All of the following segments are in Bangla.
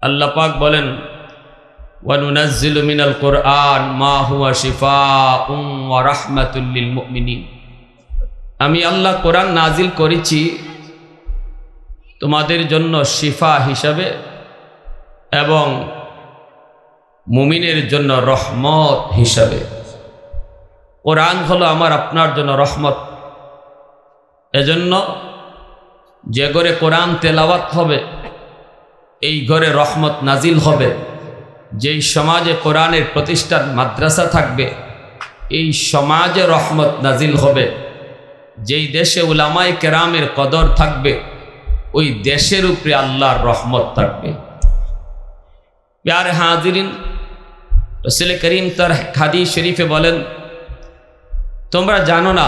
আল্লাহ পাক বলেন ওয়ানুনাজ্জিলু মিনাল কুরআন মা হুয়া শিফাউন ওয়া রাহমাতুল লিল মুমিনিন। আমি আল্লাহ কোরআন নাজিল করেছি তোমাদের জন্য শিফা হিসাবে এবং মুমিনের জন্য রহমত হিসাবে। কোরআন হলো আমার আপনার জন্য রহমত। এজন্য যে ঘরে কোরআন তেলাওয়াত হবে এই ঘরে রহমত নাজিল হবে। যেই সমাজে কোরআনের প্রতিষ্ঠান মাদ্রাসা থাকবে এই সমাজে রহমত নাজিল হবে। যেই দেশে উলামায়ে কেরামের কদর থাকবে ওই দেশের উপরে আল্লাহর রহমত থাকবে। প্যারে হাজিরিন, রাসূল করিম তার হাদিস শরীফে বলেন, তোমরা জানো না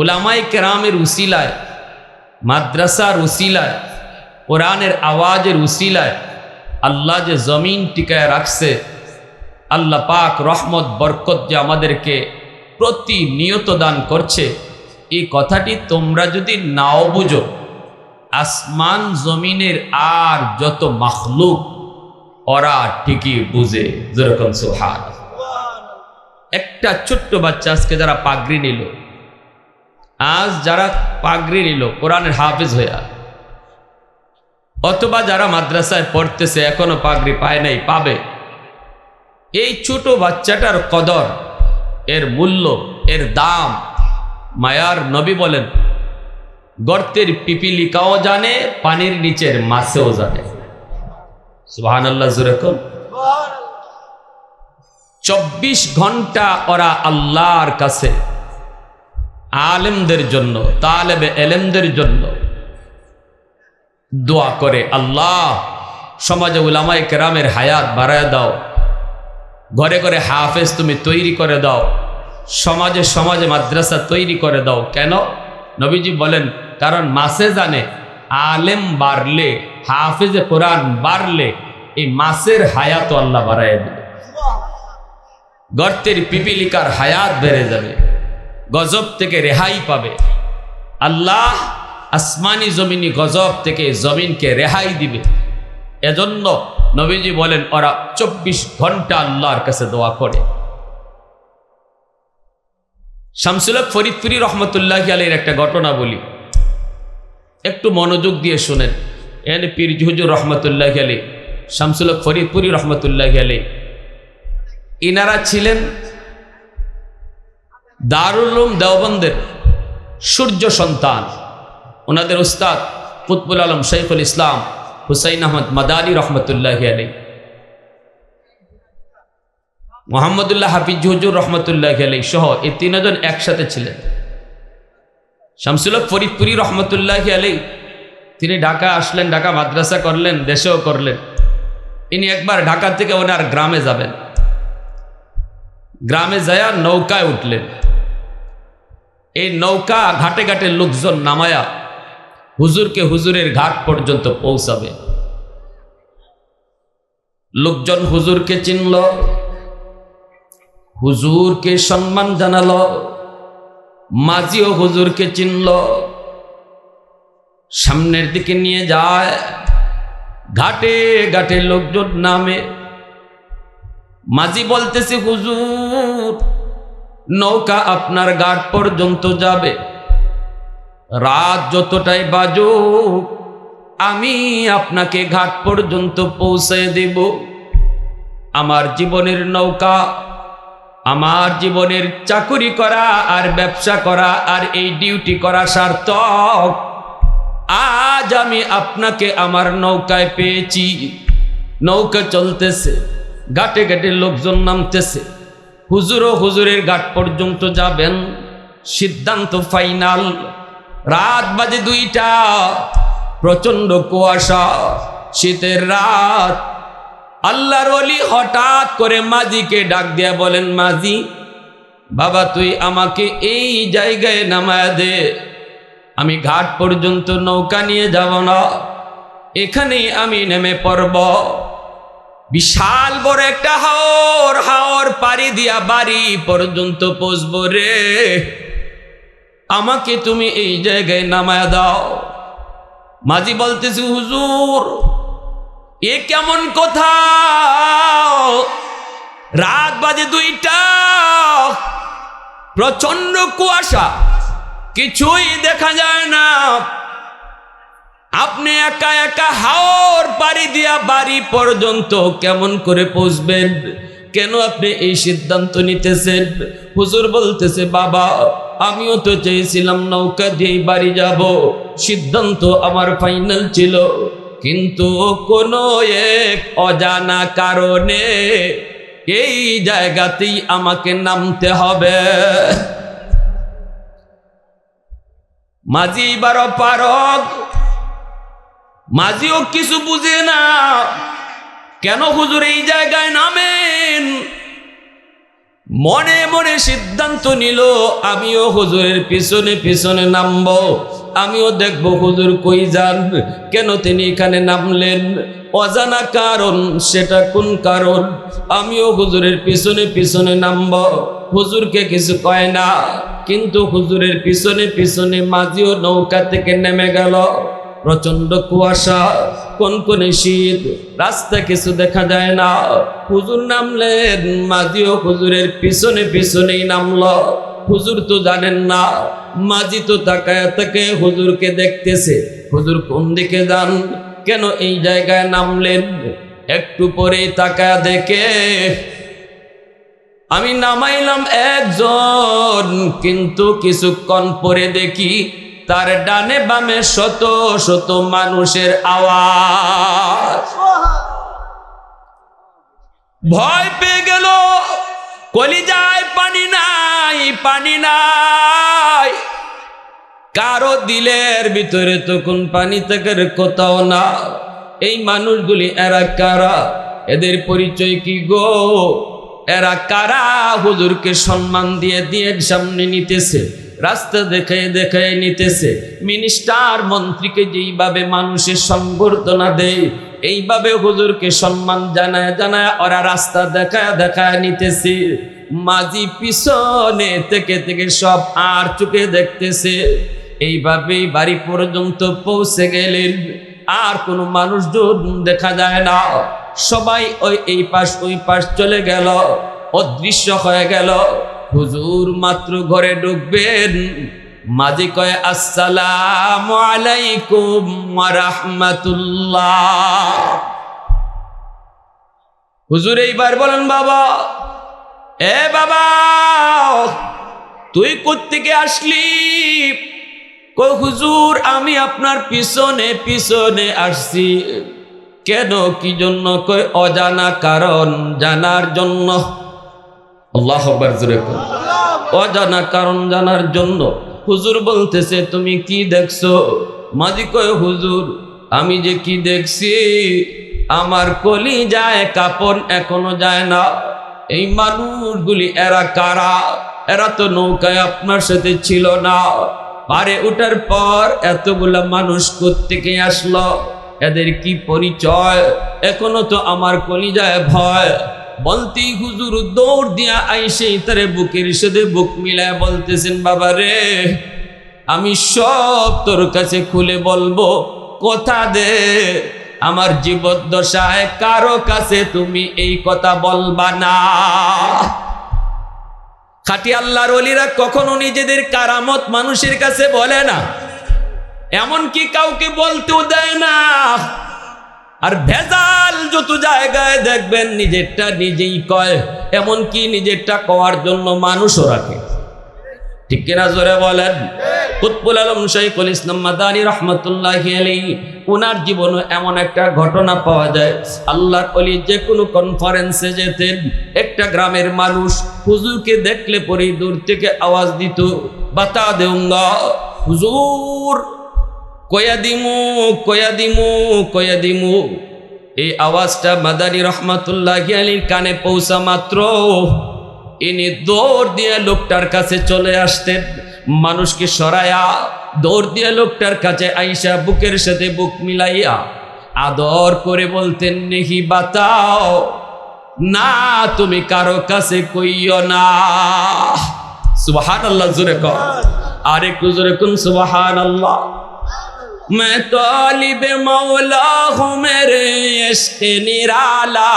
উলামায়ে কেরামের উসিলায়, মাদ্রাসার উসিলায়, কোরআনের আওয়াজের উসিলায় আল্লাহ যে জমিন টিকায় রাখছে। আল্লাহ পাক রহমত বরকত যে আমাদেরকে প্রতিনিয়ত দান করছে, এই কথাটি তোমরা যদি নাও বুঝো, আসমান জমিনের আর যত মাখলুক ওরা ঠিকই বুঝে। যেরকম সুবহানাল্লাহ। একটা ছোট্ট বাচ্চা আজকে যারা পাগড়ি নিল, আজ যারা পাগড়ি নিল কোরআনের হাফেজ হইয়া, অথবা যারা মাদ্রাসায় পড়তেছে এখনো পাগড়ি পায় নাই, পাবে, এই ছোট বাচ্চাটার কদর, এর মূল্য, এর দাম মায়ার নবী বলেন গর্তের পিপিলিকাও জানে, পানির নিচের মাছেও জানে। সুবহানাল্লাহ। যেরকম 24 ঘন্টা ওরা আল্লাহর কাছে আলেমদের জন্য, তালেবে এলেমদের জন্য দোয়া করে, আল্লাহ সমাজে উলামায়ে কেরামের হায়াত বাড়ায় দাও, ঘরে ঘরে হাফেজ তুমি তৈরি করে দাও, সমাজে সমাজে মাদ্রাসা তৈরি করে দাও। কেন? নবীজি বলেন কারণ মাসে জানে আলেম বাড়লে, হাফেজে কোরআন বাড়লে এই মাসের হায়াত আল্লাহ বাড়ায় দেবে। গর্তের পিপিলিকার হায়াত বেড়ে যাবে, গজব থেকে রেহাই পাবে। আল্লাহ আসমানি জমিনি গজব থেকে জমিনকে রেহাই দিবে। এজন্য নবীজি বলেন ওরা 24 ঘন্টা আল্লাহর কাছে দোয়া করে। শামসুল হক ফরিদপুরি রহমতুল্লাহি আলাইহির একটা ঘটনা বলি, একটু মনোযোগ দিয়ে শুনেন। এখানে পীর হুজুর রহমতুল্লাহি আলাইহি, শামসুল হক ফরিদপুরি রহমতুল্লাহি আলাইহি, ইনারা ছিলেন দারুল উলুম দেওবন্দের সূর্য সন্তান। ওনাদের উস্তাদ কুতবুল আলম শৈখুল ইসলাম হুসাইন আহমদ মাদানী রহমতুল্লাহি আলাইহি, মোহাম্মদুল্লাহ হাফিজ হুজুর রহমতুল্লাহি আলাইহি সহ এই তিনজন একসাথে ছিলেন। শামসুল হক ফরিদপুরি রহমতুল্লাহি আলাইহি তিনি ঢাকা আসলেন, ঢাকা মাদ্রাসা করলেন, দেশেও করলেন। ইনি একবার ঢাকা থেকে ওনার গ্রামে যাবেন, গ্রামে যায় নৌকায় উঠলেন। এই নৌকা ঘাটে ঘাটে লোকজন নামায়া হুজুরকে হুজুরের ঘাট পর্যন্ত পৌঁছাবে। লোকজন হুজুরকে চিনল, হুজুরকে সম্মান জানালো, মাঝিও হুজুরকে চিনল, সামনের দিকে নিয়ে যায়। ঘাটে ঘাটে লোকজন নামে, মাঝি বলতেছে হুজুর নৌকা আপনার ঘাট পর্যন্ত যাবে, রাত যতটাই বাজুক আমি আপনাকে ঘাট পর্যন্ত পৌঁছে দেব। আমার জীবনের নৌকা, আমার জীবনের চাকুরি করা আর ব্যবসা করা আর এই ডিউটি করা সার্থক। আজ আমি আপনাকে আমার নৌকায় পেয়েছি। নৌকা চলতেছে, ঘাটে ঘাটে লোকজন নামতেছে, হুজুরও হুজুরের ঘাট পর্যন্ত যাবেন। সিদ্ধান্ত ফাইনাল। রাত বাজে 2টা, প্রচন্ড কুয়াশা, শীতের রাত। আল্লাহর ওলি হঠাৎ করে মাঝিকে ডাক দিয়া বলেন, মাঝি বাবা তুই আমাকে এই জায়গায় নামায় দে, আমি ঘাট পর্যন্ত নৌকা নিয়ে যাব না, এখানেই আমি নেমে পড়ব। বিশাল বড় একটা হাওর, হাওর পাড়ি দিয়া বাড়ি পর্যন্ত পৌঁছব রে, আমাকে তুমি এই জায়গায় নামায় দাও। মাঝি বলতেছি হুজুর এ কেমন কথা? রাত বাজে 2টা, প্রচন্ড কুয়াশা, কিছুই দেখা যায় না। আপনি একা একা হাওর পাড়ি দিয়া বাড়ি পর্যন্ত কেমন করে পৌঁছবেন? কেন আপনি এই সিদ্ধান্ত নিতেছেন? হুজুর বলতেছে, বাবা আমিও তো চেয়েছিলাম নৌকা দিয়ে বাড়ি যাব, সিদ্ধান্ত আমার ফাইনাল ছিল, কিন্তু কোনো এক অজানা কারণে এই জায়গাতেই আমাকে নামতে হবে। মাঝি 12 পারক, মাঝিও কিছু বুঝে না, কেন হুজুর এই জায়গায় নামেন? মনে মনে সিদ্ধান্ত নিল, আমিও হুজুরের পিছনে পিছনে নামবো, আমিও দেখবো হুজুর কই যান, কেন তিনি এখানে নামলেন, অজানা কারণ, সেটা কোন কারণ? আমিও হুজুরের পিছনে পিছনে নামবো। হুজুরকে কিছু কয় না, কিন্তু হুজুরের পিছনে পিছনে মাঝিও নৌকা থেকে নেমে গেল। প্রচন্ড কুয়াশা, কনকনে শীত, রাস্তা কিছু দেখা যায় না। হুজুর নামলেন, মাঝিও হুজুরের পিছনে পিছনেই নামলো। হুজুর তো জানেন না, মাঝি তো তাকায় তাকায় হুজুরকে দেখতেছে, হুজুর কোন দিকে যান, কেন এই জায়গায় নামলেন? একটু পরেই তাকায় দেখে আমি নামাইলাম একজন, কিন্তু কিছুক্ষণ পরে দেখি তার ডানে বামে শত শত মানুষের আওয়াজ। ভয় পেয়ে গেল, কলিজায় পানি নাই, পানি নাই। কারো দিলের ভিতরে তখন পানি থাকার কোথাও না। এই মানুষগুলি এরা কারা? এদের পরিচয় কি গো? এরা কারা? হুজুরকে সম্মান দিয়ে দিয়ে সামনে নিতেছে, রাস্তা দেখায় দেখায় নিতেছে। মিনিস্টার মন্ত্রীকে যেইভাবে মানুষের সংবর্ধনা দেয়, এইভাবে হুজুরকে সম্মান জানায় জানায় ওরা রাস্তা দেখায় দেখায় নিতেছে। মাঝি পিছনে থেকে থেকে সব আর চোখে দেখতেছে। এইভাবেই বাড়ি পর্যন্ত পৌঁছে গেলেন, আর কোনো মানুষজন দেখা যায় না। সবাই এই পাশ ওই পাশ চলে গেল, অদৃশ্য হয়ে গেল। হুজুর মাত্র ঘরে ঢুকবেন, মাঝি কয়, আসসালামু আলাইকুম ওয়া রাহমাতুল্লাহ। হুজুর এইবার বলেন, বাবা, এ বাবা, তুই কোত্থেকে আসলি? কই হুজুর, আমি আপনার পিছনে পিছনে আসছি। কেন, কি জন্য? কই অজানা কারণ জানার জন্য। আল্লাহু আকবার, জোরে বল। অজানা কারণ জানার জন্য। হুজুর বলতেছে, তুমি কি দেখছো? মাঝি কয়, হুজুর আমি যে কি দেখছি, আমার কলিজায় কাঁপন এখনো যায় না। এই মানুষগুলি এরা কারা? এরা তো নৌকায় আপনার সাথে ছিল না, পারে ওঠার পর এতগুলা মানুষ কোত্থেকে আসলো? এদের কি পরিচয়? এখনো তো আমার কলিজায় ভয়। বলতেই হুজুর দৌড় দিয়া আইসে তারে বুকের সাথে বুক মিলায় বলতেছেন, বাবা রে, আমি সব তোর কাছে খুলে বলবো, কথা দে, আমার জীবদ্দশায় কারো কাছে তুমি এই কথা বলবা না। খাঁটি আল্লাহর ওলিরা কখনো নিজেদের কারামত মানুষের কাছে বলে না, এমনকি কাউকে বলতেও দেয় না। আর ভেজাল যত জায়গায় দেখবেন নিজেরটা নিজেই কয়, এমনকি নিজেরটা কওয়ার জন্য মানুষও রাখে। ঠিক কিনা, জোরে বলেন। কুতবুল আলম শাইখুল ইসলাম মাদানী রহমতুল্লাহি আলাইহি, ওনার জীবনে এমন একটা ঘটনা পাওয়া যায়, আল্লাহর ওলি যে কোনো কনফারেন্সে যেতেন, একটা গ্রামের মানুষ হুজুরকে দেখলে পরেই দূর থেকে আওয়াজ দিত, বাতা দেউঙ্গা, হুজুর কয়া দিমু কয়া দিমু কয়া দিমু। এই আওয়াজটা মাদানী রহমতুল্লাহি আলাইহির কানে পৌঁছা মাত্র ইনি দৌড় দিয়ে লোকটার কাছে চলে আসতেন, মানুষকে সরায়া দৌড় দিয়ে লোকটার কাছে আইসা বুকের সাথে বুক মিলাইয়া আদর করে বলতেন, নেহি বাতাও না, তুমি কারো কাছে কইও না। সুবহানাল্লাহ, জোরে কর, আরেকটু জোরে কোন সুবহানাল্লাহ। मैं तालिब मौला हूँ मेरे इश्क निराला,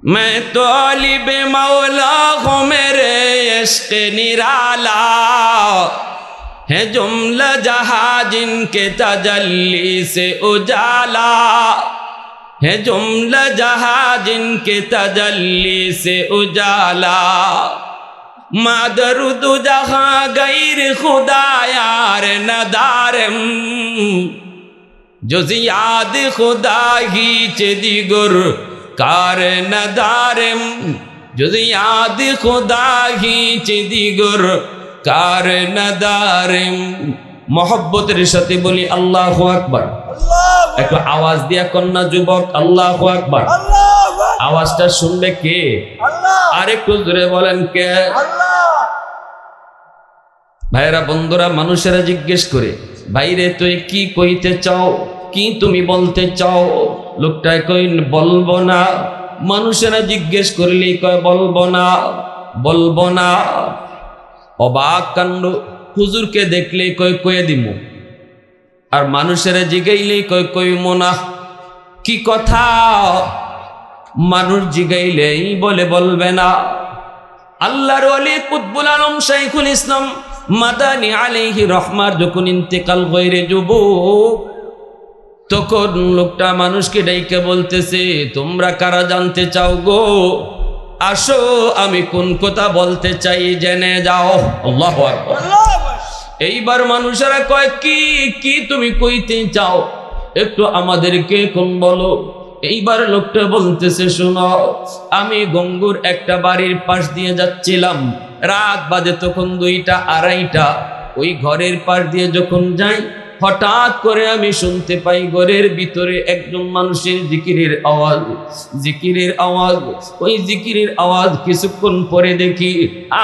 मैं तालिब मौला हूँ मेरे इश्क निराला, है जुमला जहां जिनके तजल्ली से उजाला, है जुमला जहां जिनके तजल्ली से उजाला, मादरुद जहां गैर खुदा यार नदारम, जुज याद खुदा ही दिगर कार नदारम, जुज याद खुदा ही दिगर कार नदारम। मोहब्बतेर साथे बोली अल्लाहु আকবার। একটু আওয়াজ দিয়া কন্যা যুবক আল্লাহু আকবার। আওয়াজটা শুনবে কে? আর একটু জোরে বলেন কে? ভাইরা বন্ধুরা, মানুষেরা জিজ্ঞেস করে, ভাইরে তুই কি কইতে চাও, কি তুমি বলতে চাও? লোকটা কই বলবো না। মানুষেরা জিজ্ঞেস করলেই কয় বলবো না, বলবো না। অবাক কাণ্ড, হুজুরকে দেখলেই কই কয়ে দিমু, আর মানুষেরা জিগাইলেই কই কইমো না। কি কথা? মানুষ জিগাইলেই বলে বলবে না। আল্লাহর ওলি কুতবুল আলম শাইখুল ইসলাম মাদানী আলাইহি রহমার যখন ইন্তেকাল হয়ে যুবক, তখন লোকটা মানুষকে ডাইকে বলতেছে, তোমরা কারা জানতে চাও গো? আসো, আমি কোন কথা বলতে চাই জেনে যাও। আল্লাহু আকবার। এইবার মানুষেরা কয়, কি কি তুমি কইতে চাও, একটু আমাদেরকে কোন বলো। এইবার লোকটা বলতেছে, শোনো, আমি গঙ্গুর একটা বাড়ির পাশ দিয়ে যাচ্ছিলাম, রাত বাজে তখন 2টা 2:30। ওই ঘরের পাশ দিয়ে যখন যাই, হঠাৎ করে আমি শুনতে পাই ঘরের ভিতরে একজন মানুষের জিকিরের আওয়াজ, জিকিরের আওয়াজ। ওই জিকিরের আওয়াজ কিছুক্ষণ পরে দেখি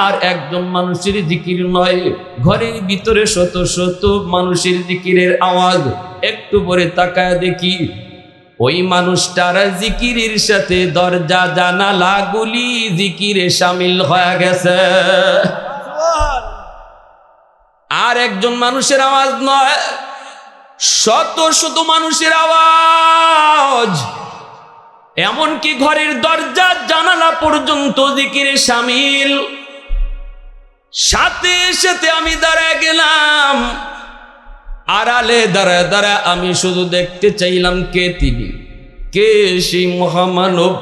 আর একজন মানুষের জিকির নয়, ঘরের ভিতরে শত শত মানুষের জিকিরের আওয়াজ। একটু পরে তাকায় দেখি ওই মানুষটারা জিকিরের সাথে দরজা জানালাগুলি জিকিরে শামিল হয়ে গেছে। আর একজন মানুষের আওয়াজ নয়, শত শত মানুষের আওয়াজ। এমনকি ঘরের দরজা জানালা পর্যন্ত জিকিরে শামিল। সাথে সাথে আমি দাঁড়ায় গেলাম, আড়ালে দাঁড়ায় দাঁড়ায় আমি শুধু দেখতে চাইলাম কে তিনি, কে সেই মহামানব,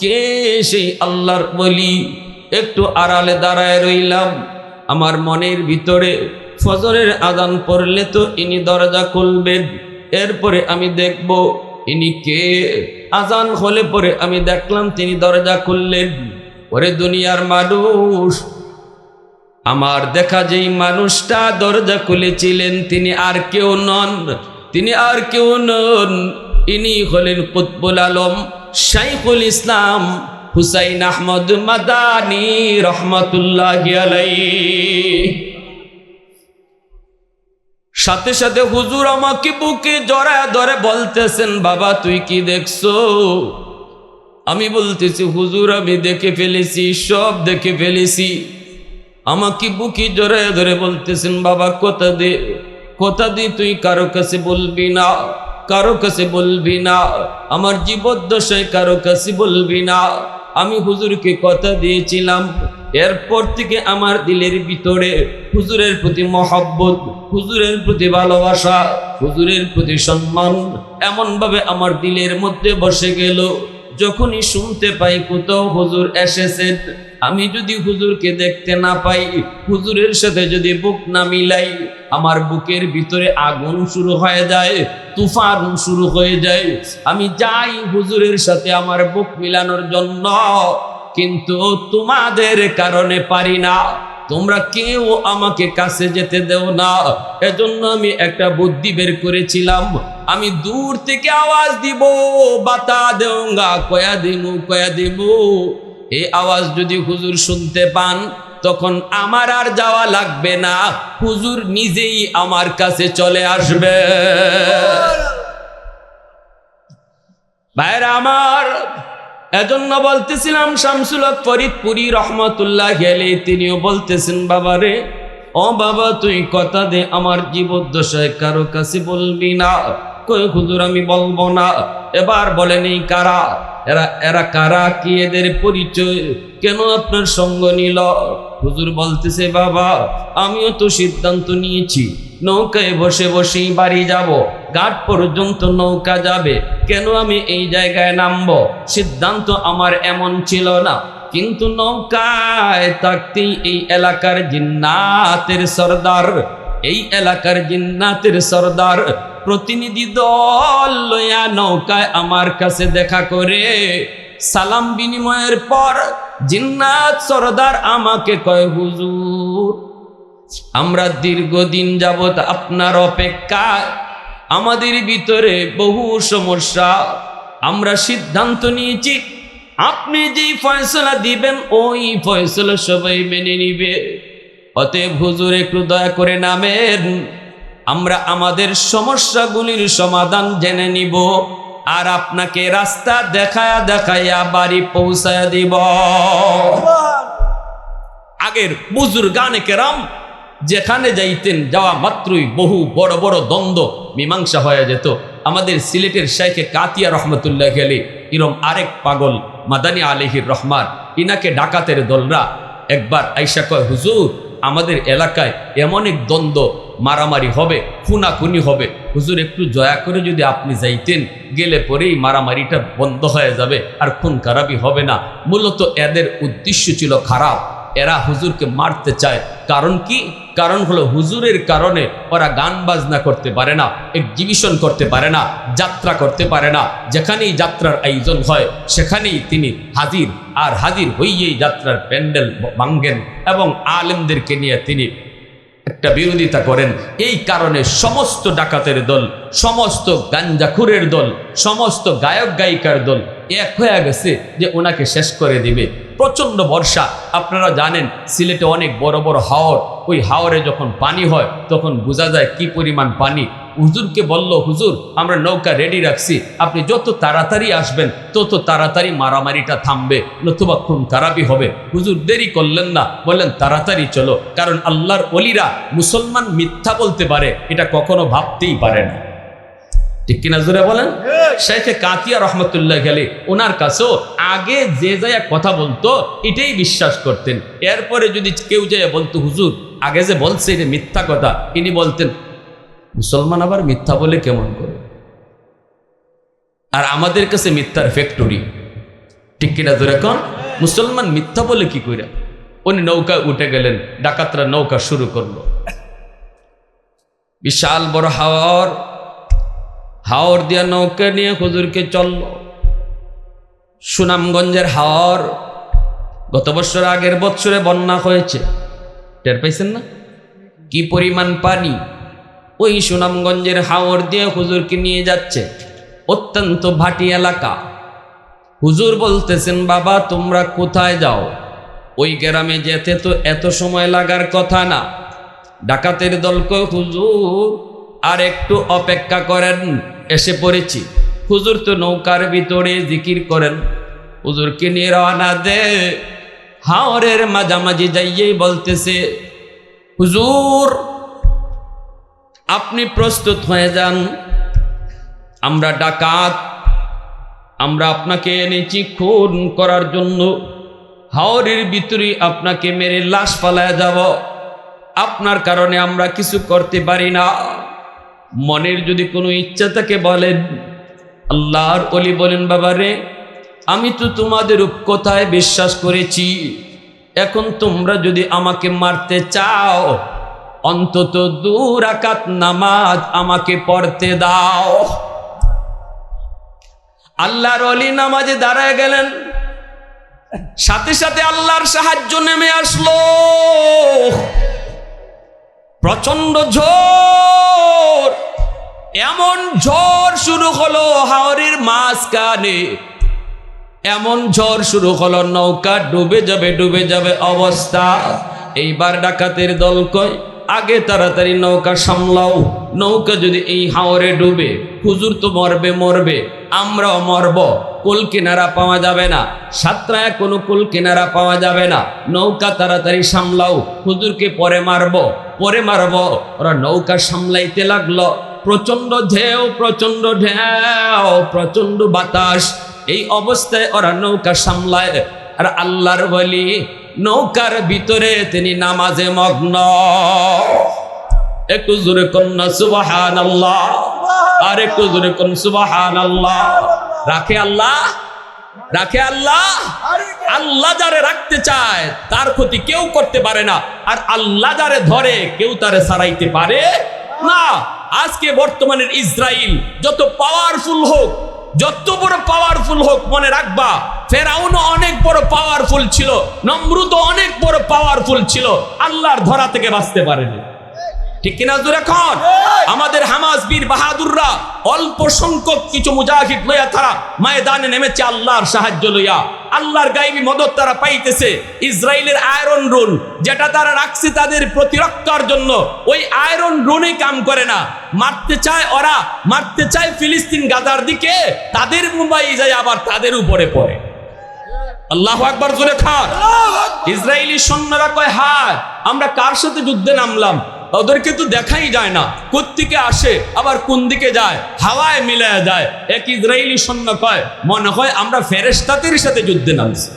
কে সেই আল্লাহর ওলি। একটু আড়ালে দাঁড়ায় রইলাম। আমার মনের ভিতরে ফজরের আজান পড়লে তো ইনি দরজা খুলবেন, এরপরে আমি দেখব ইনি কে। আজান হলে পরে আমি দেখলাম তিনি দরজা খুললেন। ওরে দুনিয়ার মানুষ, আমার দেখা যেই মানুষটা দরজা খুলেছিলেন তিনি আর কেউ নন, তিনি আর কেউ নন, ইনি হলেন কুতবুল আলম শাইখুল ইসলাম হুসাইন আহমদ মাদানী রহমাতুল্লাহি আলাইহি। সাথে সাথে হুজুর আমাকে বুকে জড়ায় ধরে বলতেছেন, বাবা তুই কি দেখছো? আমি বলতেছি, হুজুর আমি দেখে ফেলেছি, সব দেখে ফেলেছি। আমাকে বুকে জড়ায় ধরে বলতেছেন, বাবা কথা দে, কথা দি, তুই কারো কাছে বলবি না, কারো কাছে বলবি না, আমার জীবদ্দশায় কারো কাছে বলবি না। আমি হুজুরকে কথা দিয়েছিলাম, এরপর থেকে আমার দিলের ভিতরে হুজুরের প্রতি মহব্বত, হুজুরের প্রতি ভালোবাসা, হুজুরের প্রতি সম্মান এমনভাবে আমার দিলের মধ্যে বসে গেল। যখনই শুনতে পাই কোথাও হুজুর এসেছেন, আমি যদি হুজুরকে দেখতে না পাই, হুজুরের সাথে যদি বুক না মিলাই, আমার বুকের ভিতরে আগুন শুরু হয়ে যায়, তুফান শুরু হয়ে যায়। আমি যাই হুজুরের সাথে আমার বুক মিলানোর জন্য, কিন্তু তোমাদের কারণে পারি না। তোমরা কেউ আমাকে কাছে যেতে দেও না। এজন্য আমি একটা বুদ্ধি বের করেছিলাম, আমি দূর থেকে আওয়াজ দিব, বাতা দেউঙ্গা, কয়া দিমু, কয়া দিমু। এই আওয়াজ যদি হুজুর শুনতে পান, তখন আমার আর যাওয়া লাগবে না, হুজুর নিজেই আমার কাছে চলে আসবে। ভাইরা আমার, এজন্য বলতেছিলাম শামসুল হক ফরিদপুরি রহমতুল্লাহি আলাইহি তিনিও বলতেছেন, বাবারে ও বাবা তুই কথা দে আমার জীবদ্দশায় কারো কাছে বলবি না। কই হুজুর আমি বলবো না। এবার বলেন এই কারা? এরা কারা, কি এদের পরিচয়, কেন আপনার সঙ্গ নিল? হুজুর বলতেছে বাবা আমিও তো সিদ্ধান্ত নিয়েছি নৌকায় বসে বসেই বাড়ি যাব, ঘাট পর্যন্ত নৌকা যাবে, কেন আমি এই জায়গায় নামবো? সিদ্ধান্ত আমার এমন ছিল না, কিন্তু নৌকায় থাকতেই এই এলাকার জিন্নাতের সর্দার, এই এলাকার জিন্নাতের সর্দার প্রতিনিধি দল লইয়া নৌকায় আমার কাছে দেখা করে। সালাম বিনিময়ের পর জিন্নাত সর্দার আমাকে কয় হুজুর আমরা দীর্ঘদিন যাবৎ আপনার অপেক্ষায়, আমাদের ভিতরে বহু সমস্যা, আমরা সিদ্ধান্ত নিয়েছি আপনি যেই ফয়সলা দিবেন ওই ফয়সলা সবাই মেনে নিবে, অতএব হুজুর একটু দয়া করে নামেন, আমরা আমাদের সমস্যাগুলির সমাধান জেনে নিব আর আপনাকে রাস্তা দেখায়া দেখাইয়া বাড়ি পৌঁছায়া দিব। আগের বুজুর্গানে কেরাম যেখানে যাইতেন যাওয়া মাত্রই বহু বড় বড় দ্বন্দ্ব মীমাংসা হয়ে যেত। আমাদের সিলেটের শাইখে কাতিয়া রহমতুল্লাহ আলাইহি এরম আরেক পাগল মাদানী আলাইহির রহমান, ইনাকে ডাকাতের দলরা একবার আইসা কয় হুজুর আমাদের এলাকায় এমন এক দ্বন্দ্ব মারামারি হবে, খুনাখুনি হবে, হুজুর একটু দয়া করে যদি আপনি যাইতেন, গেলে পরেই মারামারিটা বন্ধ হয়ে যাবে আর খুন খারাপি হবে না। মূলত এদের উদ্দেশ্য ছিল খারাপ, এরা হুজুরকে মারতে চায়। কারণ কি? কারণ হলো হুজুরের কারণে ওরা গান বাজনা করতে পারে না, এক্সিবিশন করতে পারে না, যাত্রা করতে পারে না। যেখানেই যাত্রার আয়োজন হয় সেখানেই তিনি হাজির, আর হাজির হইয়েই যাত্রার প্যান্ডেল ভাঙ্গেন এবং আলেমদেরকে নিয়ে তিনি একটা বিরোধিতা করেন। এই কারণে সমস্ত ডাকাতের দল, সমস্ত গাঞ্জাখুরের দল, সমস্ত গায়ক গায়িকার দল এক হয়ে গেছে যে ওনাকে শেষ করে দিবে। প্রচণ্ড বর্ষা, আপনারা জানেন সিলেটে অনেক বড় বড় হাওর, ওই হাওরে যখন পানি হয় তখন বোঝা যায় কি পরিমাণ পানি। হুজুরকে বলল হুজুর আমরা নৌকা রেডি রাখছি, আপনি যত তাড়াতাড়ি আসবেন তত তাড়াতাড়ি মারামারিটা থামবে, নতুবা খুন খারাপি হবে। হুজুর দেরি করলেন না, বললেন তাড়াতাড়ি চলো, কারণ আল্লাহর ওলিরা মুসলমান মিথ্যা বলতে পারে এটা কখনো ভাবতেই পারে না। ঠিক কিনা জোরে বলেন? শাইখে কাতিয়া রহমতুল্লাহ আলাইহি ওনার কাছেও আগে যে যায় কথা বলতো এটাই বিশ্বাস করতেন। এরপরে যদি কেউ যায় বলতো হুজুর আগে যে বলছে এটা মিথ্যা কথা, ইনি বলতেন মুসলমান আবার মিথ্যা বলে কেমন করে? আর আমাদের কাছে মিথ্যার ফ্যাক্টরি। ঠিক কিনা জোরে কোন? মুসলমান মিথ্যা বলে কি কইরা? উনি নৌকা উঠে গেলেন, ডাকাতরা নৌকা শুরু করলো। বিশাল বড় হাওর দিয়া নৌকা নিয়ে হুজুরকে চলল। সুনামগঞ্জের হাওর, গত বছর আগের বছরে বন্যা হয়েছে, টের পাইছেন না কি পরিমাণ পানি? ওই সুনামগঞ্জের হাওর দিয়ে হুজুরকে নিয়ে যাচ্ছে, অত্যন্ত ভাটি এলাকা। হুজুর বলতেছেন বাবা তোমরা কোথায় যাও? ওই গ্রামে যেতে তো এত সময় লাগার কথা না। ডাকাতের দলকে হুজুর আর একটু অপেক্ষা করেন, এসে পড়েছি। হুজুর তো নৌকার ভিতরে জিকির করেন। হুজুরকে নিয়ে রওনা দে। হাওরের মাঝামাঝি যাইয়েই বলতেছে হুজুর আপনি প্রস্তুত হয়ে যান, আমরা ডাকাত, আমরা আপনাকে এনেছি খুন করার জন্য। হাওরের ভিতরে আপনাকে মেরে লাশ ফালায় যাব, আপনার কারণে আমরা কিছু করতে পারি না। মনের যদি কোনো ইচ্ছা থাকে বলেন। আল্লাহর ওলি বলেন বাবা রে আমি তো তোমাদের কথায় বিশ্বাস করেছি, এখন তোমরা যদি আমাকে মারতে চাও অন্তত 2 রাকাত নামাজ আমাকে পড়তে দাও। আল্লাহর ওলি নামাজে দাঁড়ায় গেলেন, সাথে সাথে আল্লাহর সাহায্য নেমে আসলো। প্রচন্ড ঝড়, এমন ঝড় শুরু হলো হাওরের মাঝখানে, এমন ঝড় শুরু হলো নৌকা ডুবে যাবে অবস্থা। এইবার ডাকাতের দল কয় আগে তাড়াতাড়ি নৌকা সামলাও, নৌকা যদি এই হাওরে ডুবে হুজুর তো মরবে মরবে, আমরাও মরব, কুল কিনারা পাওয়া যাবে না, সাতরায় কোনো কুল কিনারা পাওয়া যাবে না, নৌকা তাড়াতাড়ি সামলাও, হুজুরকে পরে মারব পরে মারব। ওরা নৌকা সামলাইতে লাগলো। প্রচণ্ড ঢেউ, প্রচণ্ড ঢেউ, প্রচণ্ড বাতাস। এই অবস্থায় ওরা নৌকা সামলায়। আর আল্লাহর ওলি নৌকার ভিতরে তিনি নামাজে মগ্ন। একটু জোরে কন্যা সুবহানাল্লাহ, আর একটু জোরে কোন সুবহানাল্লাহ। রাখে আল্লাহ, রাখে আল্লাহ। আল্লাহ যারে রাখতে চায় তার ক্ষতি কেউ করতে পারে না, আর আল্লাহ যারে ধরে কেউ তারে ছাড়াইতে পারে না। আজকে বর্তমানের ইসরায়েল যত পাওয়ারফুল হোক, যত বড় পাওয়ারফুল হোক, মনে রাখবা ফেরাউনও অনেক বড় পাওয়ারফুল ছিল, নমরুদও অনেক বড় পাওয়ারফুল ছিল, আল্লাহর ধরা থেকে বাঁচতে পারেনি। ঠিক কিনা জোরে এখন? আমাদের হামাস বীর বাহাদুররা অল্প সংখ্যক কিছু মুজাহিদ লইয়া তারা ময়দানে নেমেছে আল্লাহর সাহায্য লইয়া, আল্লাহর গায়েবী মদত তারা পাইতেছে। ইসরায়েলের আয়রন রুন যেটা তারা রাখছে তাদের প্রতিরক্ষার জন্য, ওই আয়রন রুনে কাম করে না। মারতে চায় ওরা, মারতে চায় ফিলিস্তিন গাজার দিকে, তাদের মুম্বাই যায় আবার তাদের উপরে পড়ে। আল্লাহু আকবার জোরে খান। ইসরায়েলি সৈন্যরা কয়, হ্যাঁ আমরা কার সাথে যুদ্ধে নামলাম, ওদেরকে তো দেখাই যায় না, কোত্থেকে আসে আবার কোন দিকে যায়, হাওয়ায় মিলায়া যায়। এক ইসরায়েলি সৈন্য কয়, মনে হয় আমরা ফেরেশতাদের সাথে যুদ্ধে নামছি।